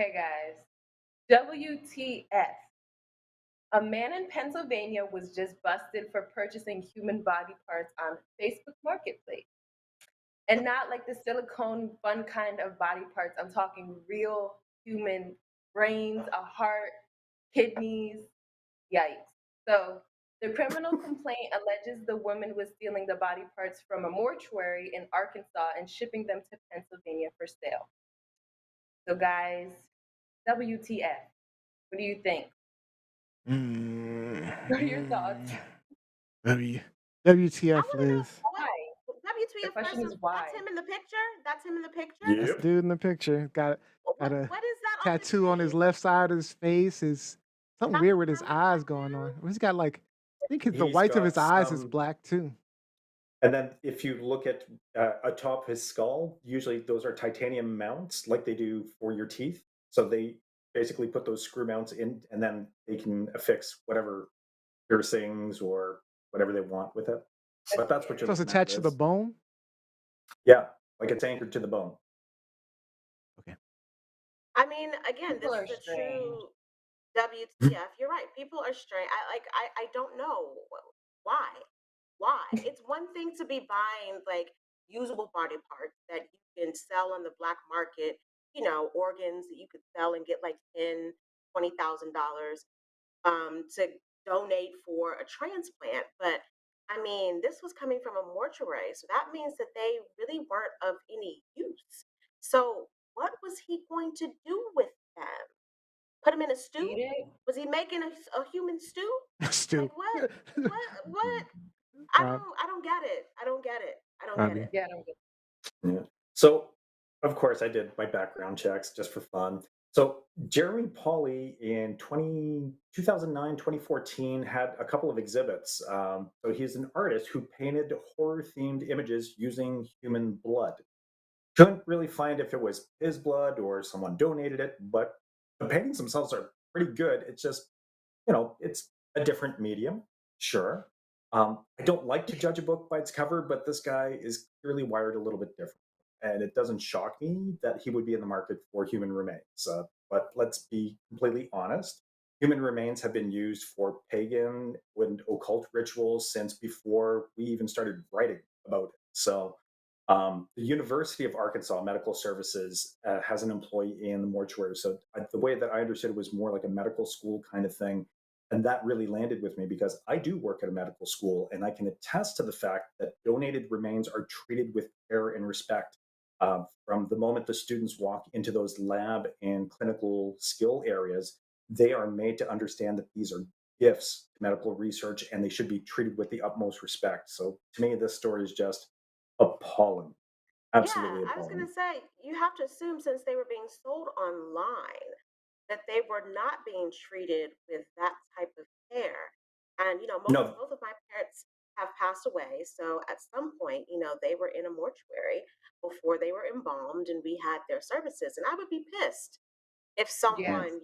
Okay, guys. WTF. A man in Pennsylvania was just busted for purchasing human body parts on Facebook Marketplace. And not like the silicone fun kind of body parts. I'm talking real human brains, a heart, kidneys. Yikes. So the criminal complaint alleges the woman was stealing the body parts from a mortuary in Arkansas and shipping them to Pennsylvania for sale. So, guys, WTF? What do you think? What are your thoughts? Mm, W I WTF, want to know Liz. what Why? The WTF question person. is why. That's him in the picture. That's him in the picture. That's the Yep. dude in the picture. Got What a what is that on his tattoo on his face? left side of his face. Is something That's weird a with his permanent eyes going on. tattoo. He's got like, I think the He's whites of his got eyes is some, black too. and then if you look at atop his skull, usually those are titanium mounts, like they do for your teeth. So they basically put those screw mounts in, and then they can affix whatever piercings or whatever they want with it. That's But that's what you're scary. So it's looking at, attached to the Liz. bone. Yeah, like it's anchored to the bone. Okay. I mean, again, People this are is a strange. true WTF. You're right. People are strange. I don't know why. Why? It's one thing to be buying like usable body parts that you can sell on the black market, organs that you could sell and get like $10,000, $20,000 to donate for a transplant. But I mean, this was coming from a mortuary, so that means that they really weren't of any use. So what was he going to do with them? Put him in a stew? Eat it? Was he making a human stew? Stu. Like what? What? Prob- I don't get it. I don't get it. I don't get Probably. it. Yeah, I don't get Yeah. So, of course, I did my background checks just for fun. So, Jeremy Pauly in 2009, 2014 had a couple of exhibits. So, he's an artist who painted horror themed images using human blood. Couldn't really find if it was his blood or someone donated it, but the paintings themselves are pretty good. It's just, it's a different medium, sure. I don't like to judge a book by its cover, but this guy is clearly wired a little bit different. And it doesn't shock me that he would be in the market for human remains. But let's be completely honest. Human remains have been used for pagan and occult rituals since before we even started writing about it. So, the University of Arkansas Medical Services has an employee in the mortuary. So the way that I understood it was more like a medical school kind of thing. And that really landed with me because I do work at a medical school and I can attest to the fact that donated remains are treated with care and respect. From the moment the students walk into those lab and clinical skill areas, they are made to understand that these are gifts to medical research and they should be treated with the utmost respect. So to me, this story is just appalling. Yeah, Absolutely I was appalling. gonna say you have to assume since they were being sold online that they were not being treated with that type of care. And No, both of my parents have passed away, so at some point, they were in a mortuary before they were embalmed, and we had their services. And I would be pissed if it. Yes. someone,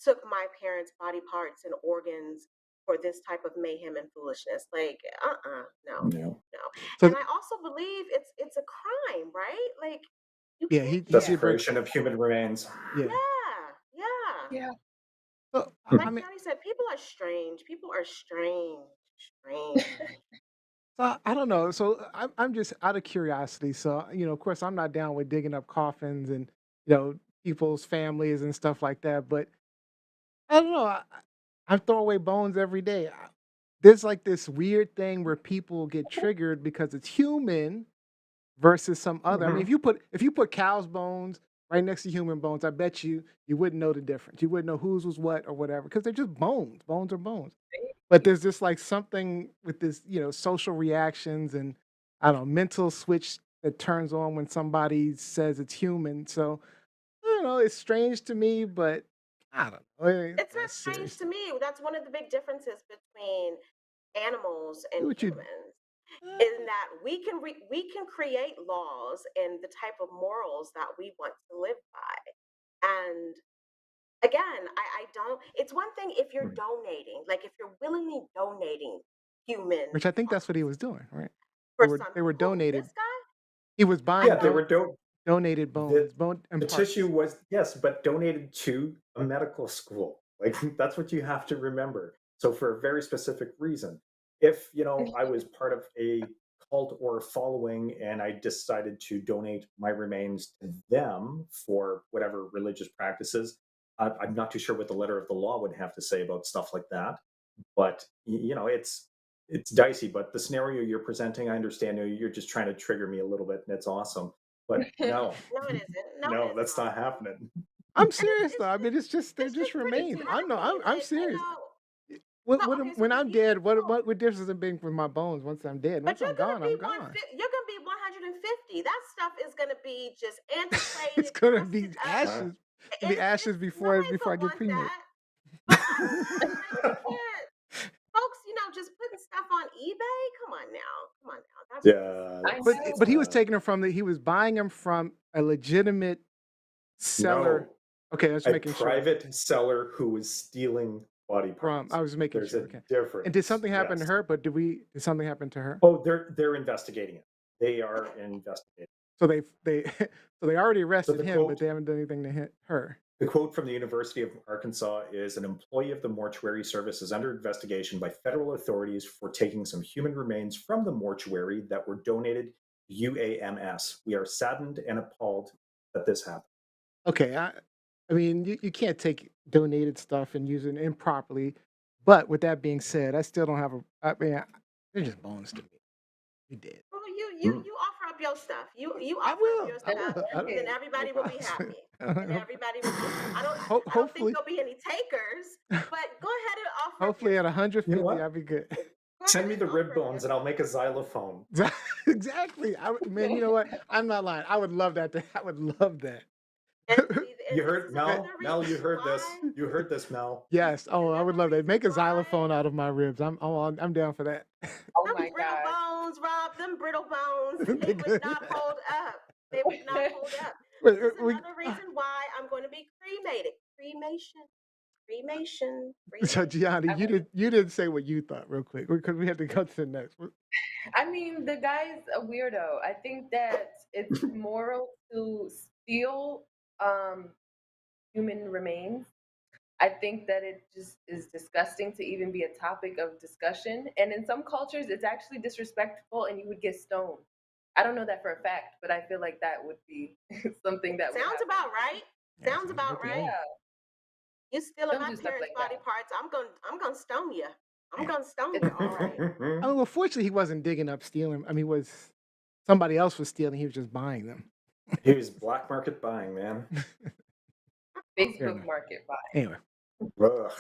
took my parents' body parts and organs for this type of mayhem and foolishness. Like, no, no. no. So And I also believe it's a crime, right? Like, you yeah, can't he Yeah. did bring. Desecration of human remains. Yeah. yeah, yeah. Yeah. So I Like mean, Johnny said, people are strange. People are strange. Strange. so I don't know. So I'm just out of curiosity. So of course, I'm not down with digging up coffins and people's families and stuff like that. But I don't know. I throw away bones every day. There's like this weird thing where people get triggered because it's human versus some other. I mean, Mhm. if you put cow's bones right next to human bones, I bet you wouldn't know the difference. You wouldn't know whose was what or whatever because they're just bones. Bones are bones. But there's just like something with this, social reactions and I don't know, mental switch that turns on when somebody says it's human. So I don't know, it's strange to me, but I don't know. It ain't It's that not strange serious. to me. That's one of the big differences between animals Do and what you humans. uh, In that we can create laws and the type of morals that we want to live by. And again, I don't. It's one thing if you're donating, like if you're willingly donating human which I think that's what he parts was doing, right? for They something. were Who? donated. This guy? He was I buying Yeah, they thought. were Donated The bone and the tissue parts. was, yes, but donated to a medical school. Like that's what you have to remember. So for a very specific reason. If, I was part of a cult or a following and I decided to donate my remains to them for whatever religious practices, I'm not too sure what the letter of the law would have to say about stuff like that. But it's dicey. But the scenario you're presenting, I understand. You're just trying to trigger me a little bit, and it's awesome. But no, No, it isn't. No, no, it's that's not. not happening. I'm And serious though. I mean, they're it's just just pretty remains. I know. telling. I'm And serious. so okay, so When if I'm you dead, people, what difference does it make with my bones once I'm dead? but Once I'm gone, I'm gone. you're gonna be 150. That stuff is gonna be just It's antiquated, gonna be rusted up. Uh, ashes. It'll be ashes Nobody's before I gonna get want cremated. that. But you can't, folks. Just putting stuff on eBay. Come on now. That's just yeah, I But know. he was taking them he was buying them from a legitimate seller. no, Okay, I was a making sure. private seller who was stealing body I parts. was making There's sure. a Okay. And did difference. something happen to Yes. her? But did something happen to her? Oh, they're investigating it. They are investigating. So they so they already So arrested him, but they haven't done anything to her. the quote from the University of Arkansas is an employee of the mortuary service is under investigation by federal authorities for taking some human remains from the mortuary that were donated to UAMS. We are saddened and appalled that this happened. Okay, I mean you can't take donated stuff and use it improperly. But with that being said, I still don't have a. I mean, they're just bones to me. You did. well, Mm. you offer up your stuff. You I offer up will. your I stuff, will. and then No everybody will be problem. happy. And everybody will be. I don't think Hopefully, there'll be any takers. But go ahead and offer up your hopefully at stuff. You know 150, what? I'll be good. Go Send ahead me and the rib offer up your bones and I'll stuff. make a xylophone. Exactly. Man, you know what? I'm not lying. I would love that. I would love that. And see, and You this heard is That- Mel? another Mel, you reason heard this. why. You heard this, Mel. yes. This is Oh, I would another love that. reason Make a why. xylophone out of my ribs. I'm down for that. Oh Them my brittle God. bones, Rob, them brittle bones, They they would good. not hold up. They would not hold up. Wait, This is we, another reason why I'm going to be cremated. Cremation, cremation, so cremation. Gianni, I mean, you didn't say what you thought real quick because we had to go to the next. the guy's a weirdo. I think that it's immoral to steal um, human remains. I think that it just is disgusting to even be a topic of discussion. And in some cultures, it's actually disrespectful and you would get stoned. I don't know that for a fact, but I feel like that would be something that would Sounds happen. about right. Yeah, Sounds sounds about good to right. me. Yeah, You stealing don't my do stuff parents' like body that. parts. I'm gonna stone you. I'm Man. gonna stone It's you. All right. I mean, well, fortunately, he wasn't digging up stealing. I mean, was somebody else was stealing? He was just buying them. He was black market buying, man. Fair Facebook enough. market buy. Anyway, Ugh.